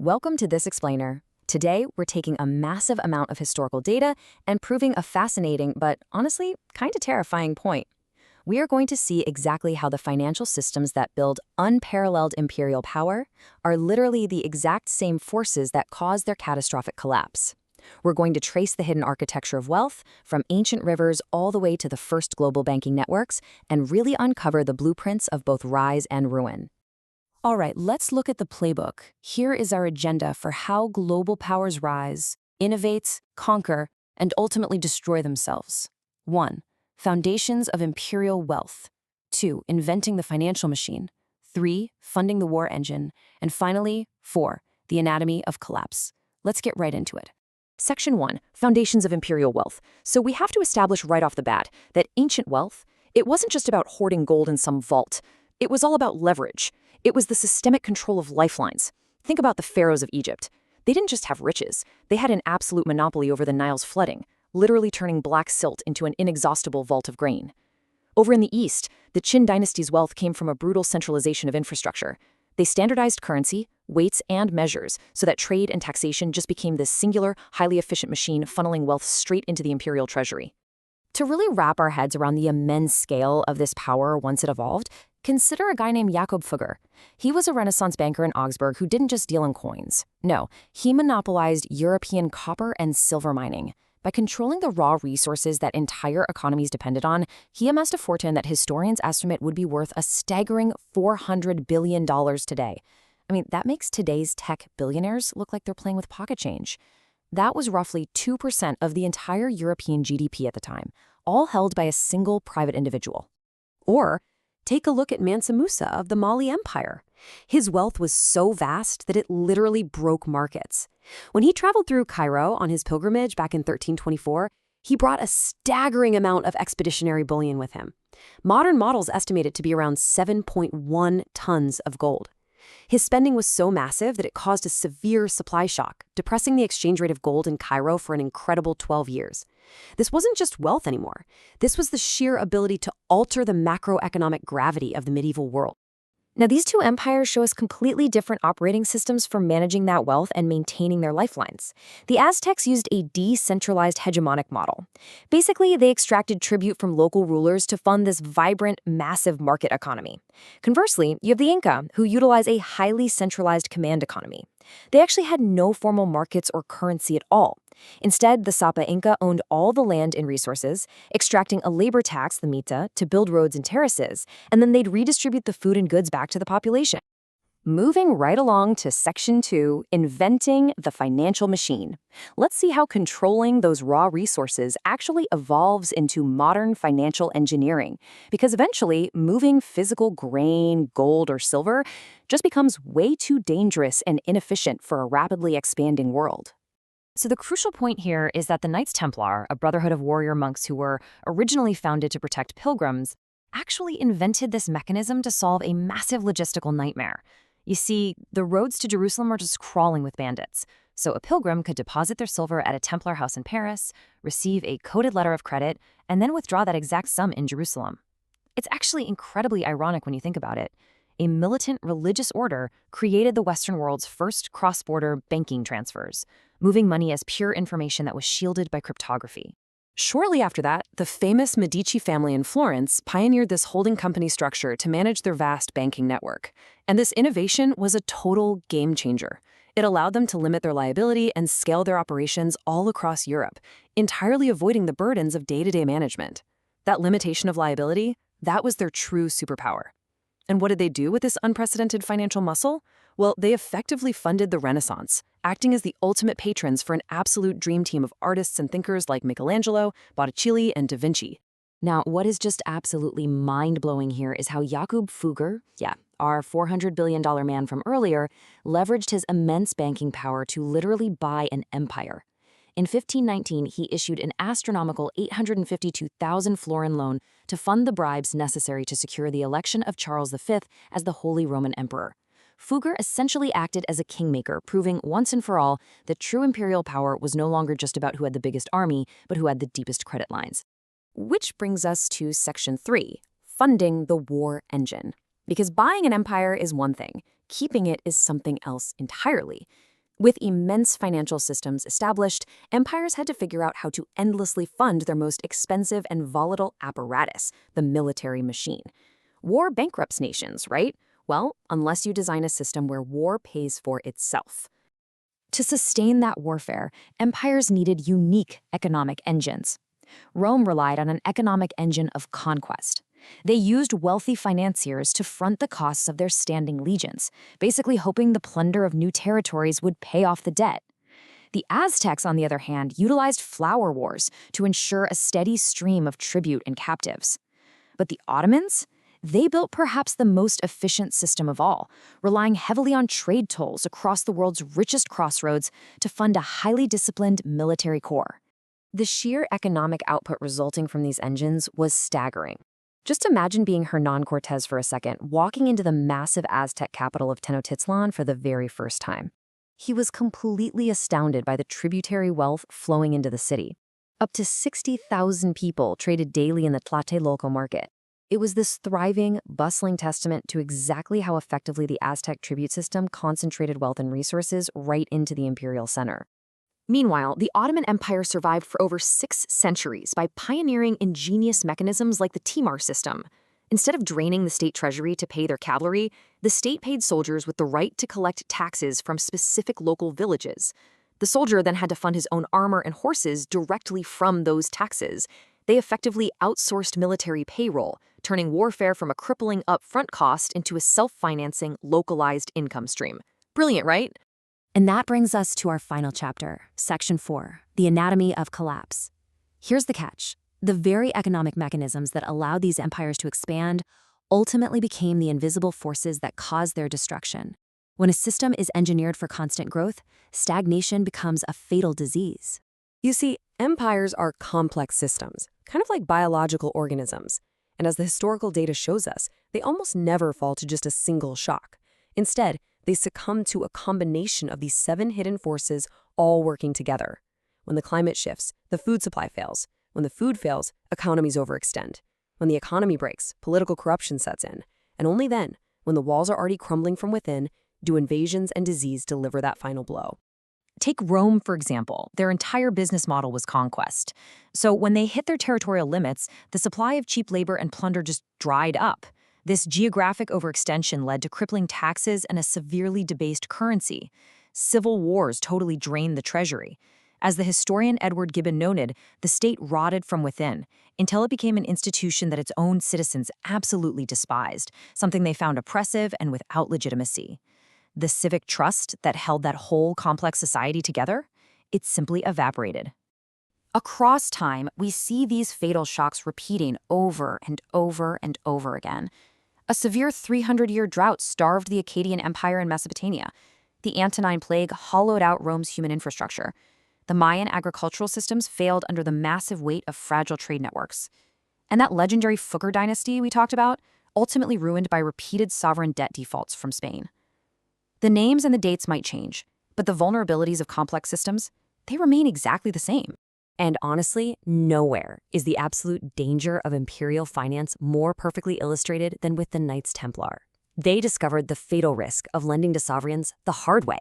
Welcome to This Explainer. Today, we're taking a massive amount of historical data and proving a fascinating, but honestly, kind of terrifying point. We are going to see exactly how the financial systems that build unparalleled imperial power are literally the exact same forces that caused their catastrophic collapse. We're going to trace the hidden architecture of wealth, from ancient rivers all the way to the first global banking networks, and really uncover the blueprints of both rise and ruin. All right, let's look at the playbook. Here is our agenda for how global powers rise, innovate, conquer, and ultimately destroy themselves. 1. Foundations of imperial wealth. 2. Inventing the financial machine. 3. Funding the war engine. And finally, 4. The anatomy of collapse. Let's get right into it. Section 1. Foundations of imperial wealth. So we have to establish right off the bat that ancient wealth, it wasn't just about hoarding gold in some vault. It was all about leverage. It was the systemic control of lifelines. Think about the pharaohs of Egypt. They didn't just have riches. They had an absolute monopoly over the Nile's flooding, literally turning black silt into an inexhaustible vault of grain. Over in the East, the Qin dynasty's wealth came from a brutal centralization of infrastructure. They standardized currency, weights, and measures so that trade and taxation just became this singular, highly efficient machine funneling wealth straight into the imperial treasury. To really wrap our heads around the immense scale of this power once it evolved, consider a guy named Jakob Fugger. He was a Renaissance banker in Augsburg who didn't just deal in coins. No, he monopolized European copper and silver mining. By controlling the raw resources that entire economies depended on, he amassed a fortune that historians estimate would be worth a staggering $400 billion today. I mean, that makes today's tech billionaires look like they're playing with pocket change. That was roughly 2% of the entire European GDP at the time, all held by a single private individual. Or take a look at Mansa Musa of the Mongol Empire. His wealth was so vast that it literally broke markets. When he traveled through Cairo on his pilgrimage back in 1324, he brought a staggering amount of expeditionary bullion with him. Modern models estimate it to be around 7.1 tons of gold. His spending was so massive that it caused a severe supply shock, depressing the exchange rate of gold in Cairo for an incredible 12 years. This wasn't just wealth anymore. This was the sheer ability to alter the macroeconomic gravity of the medieval world. Now, these two empires show us completely different operating systems for managing that wealth and maintaining their lifelines. The Aztecs used a decentralized hegemonic model. Basically, they extracted tribute from local rulers to fund this vibrant, massive market economy. Conversely, you have the Inca, who utilize a highly centralized command economy. They actually had no formal markets or currency at all. Instead, the Sapa Inca owned all the land and resources, extracting a labor tax, the mita, to build roads and terraces, and then they'd redistribute the food and goods back to the population. Moving right along to Section 2, Inventing the Financial Machine. Let's see how controlling those raw resources actually evolves into modern financial engineering, because eventually moving physical grain, gold, or silver just becomes way too dangerous and inefficient for a rapidly expanding world. So the crucial point here is that the Knights Templar, a brotherhood of warrior monks who were originally founded to protect pilgrims, actually invented this mechanism to solve a massive logistical nightmare. You see, the roads to Jerusalem were just crawling with bandits, so a pilgrim could deposit their silver at a Templar house in Paris, receive a coded letter of credit, and then withdraw that exact sum in Jerusalem. It's actually incredibly ironic when you think about it. A militant religious order created the Western world's first cross-border banking transfers, moving money as pure information that was shielded by cryptography. Shortly after that, the famous Medici family in Florence pioneered this holding company structure to manage their vast banking network. And this innovation was a total game changer. It allowed them to limit their liability and scale their operations all across Europe, entirely avoiding the burdens of day-to-day management. That limitation of liability, that was their true superpower. And what did they do with this unprecedented financial muscle? Well, they effectively funded the Renaissance, acting as the ultimate patrons for an absolute dream team of artists and thinkers like Michelangelo, Botticelli, and Da Vinci. Now, what is just absolutely mind-blowing here is how Jakob Fugger, our $400 billion man from earlier, leveraged his immense banking power to literally buy an empire. In 1519, he issued an astronomical 852,000 florin loan to fund the bribes necessary to secure the election of Charles V as the Holy Roman Emperor. Fugger essentially acted as a kingmaker, proving once and for all that true imperial power was no longer just about who had the biggest army, but who had the deepest credit lines. Which brings us to Section 3, Funding the War Engine. Because buying an empire is one thing, keeping it is something else entirely. With immense financial systems established, empires had to figure out how to endlessly fund their most expensive and volatile apparatus, the military machine. War bankrupts nations, right? Well, unless you design a system where war pays for itself. To sustain that warfare, empires needed unique economic engines. Rome relied on an economic engine of conquest. They used wealthy financiers to front the costs of their standing legions, basically hoping the plunder of new territories would pay off the debt. The Aztecs, on the other hand, utilized flower wars to ensure a steady stream of tribute and captives. But the Ottomans? They built perhaps the most efficient system of all, relying heavily on trade tolls across the world's richest crossroads to fund a highly disciplined military corps. The sheer economic output resulting from these engines was staggering. Just imagine being Hernan Cortés for a second, walking into the massive Aztec capital of Tenochtitlan for the very first time. He was completely astounded by the tributary wealth flowing into the city. Up to 60,000 people traded daily in the Tlatelolco market. It was this thriving, bustling testament to exactly how effectively the Aztec tribute system concentrated wealth and resources right into the imperial center. Meanwhile, the Ottoman Empire survived for over 6 centuries by pioneering ingenious mechanisms like the Timar system. Instead of draining the state treasury to pay their cavalry, the state paid soldiers with the right to collect taxes from specific local villages. The soldier then had to fund his own armor and horses directly from those taxes. They effectively outsourced military payroll, turning warfare from a crippling upfront cost into a self-financing, localized income stream. Brilliant, right? And that brings us to our final chapter, Section 4, the anatomy of collapse. Here's the catch. The very economic mechanisms that allowed these empires to expand ultimately became the invisible forces that caused their destruction. When a system is engineered for constant growth, stagnation becomes a fatal disease. You see, empires are complex systems, kind of like biological organisms. And as the historical data shows us, they almost never fall to just a single shock. Instead, they succumb to a combination of these 7 hidden forces all working together. When the climate shifts, the food supply fails. When the food fails, economies overextend. When the economy breaks, political corruption sets in. And only then, when the walls are already crumbling from within, do invasions and disease deliver that final blow. Take Rome, for example. Their entire business model was conquest. So when they hit their territorial limits, the supply of cheap labor and plunder just dried up. This geographic overextension led to crippling taxes and a severely debased currency. Civil wars totally drained the treasury. As the historian Edward Gibbon noted, the state rotted from within, until it became an institution that its own citizens absolutely despised, something they found oppressive and without legitimacy. The civic trust that held that whole complex society together, it simply evaporated. Across time, we see these fatal shocks repeating over and over and over again. A severe 300-year drought starved the Akkadian Empire in Mesopotamia. The Antonine Plague hollowed out Rome's human infrastructure. The Mayan agricultural systems failed under the massive weight of fragile trade networks. And that legendary Fugger dynasty we talked about, ultimately ruined by repeated sovereign debt defaults from Spain. The names and the dates might change, but the vulnerabilities of complex systems, they remain exactly the same. And honestly, nowhere is the absolute danger of imperial finance more perfectly illustrated than with the Knights Templar. They discovered the fatal risk of lending to sovereigns the hard way.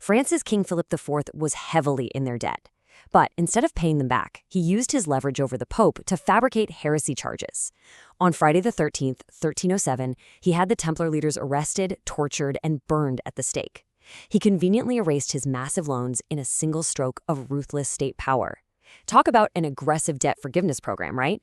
France's King Philip IV was heavily in their debt. But instead of paying them back, he used his leverage over the Pope to fabricate heresy charges. On Friday the 13th, 1307, he had the Templar leaders arrested, tortured, and burned at the stake. He conveniently erased his massive loans in a single stroke of ruthless state power. Talk about an aggressive debt forgiveness program, right?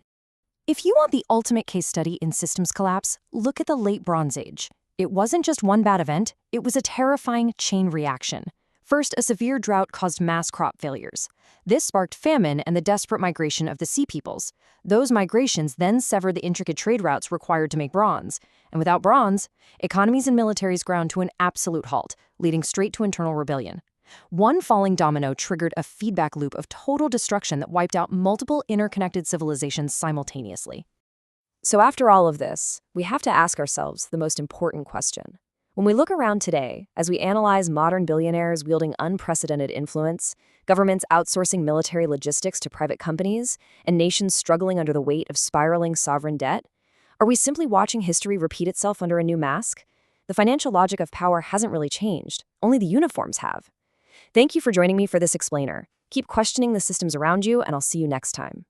If you want the ultimate case study in systems collapse, look at the Late Bronze Age. It wasn't just one bad event, it was a terrifying chain reaction. First, a severe drought caused mass crop failures. This sparked famine and the desperate migration of the Sea Peoples. Those migrations then severed the intricate trade routes required to make bronze. And without bronze, economies and militaries ground to an absolute halt, leading straight to internal rebellion. One falling domino triggered a feedback loop of total destruction that wiped out multiple interconnected civilizations simultaneously. So after all of this, we have to ask ourselves the most important question. When we look around today, as we analyze modern billionaires wielding unprecedented influence, governments outsourcing military logistics to private companies, and nations struggling under the weight of spiraling sovereign debt, are we simply watching history repeat itself under a new mask? The financial logic of power hasn't really changed, only the uniforms have. Thank you for joining me for this explainer. Keep questioning the systems around you, and I'll see you next time.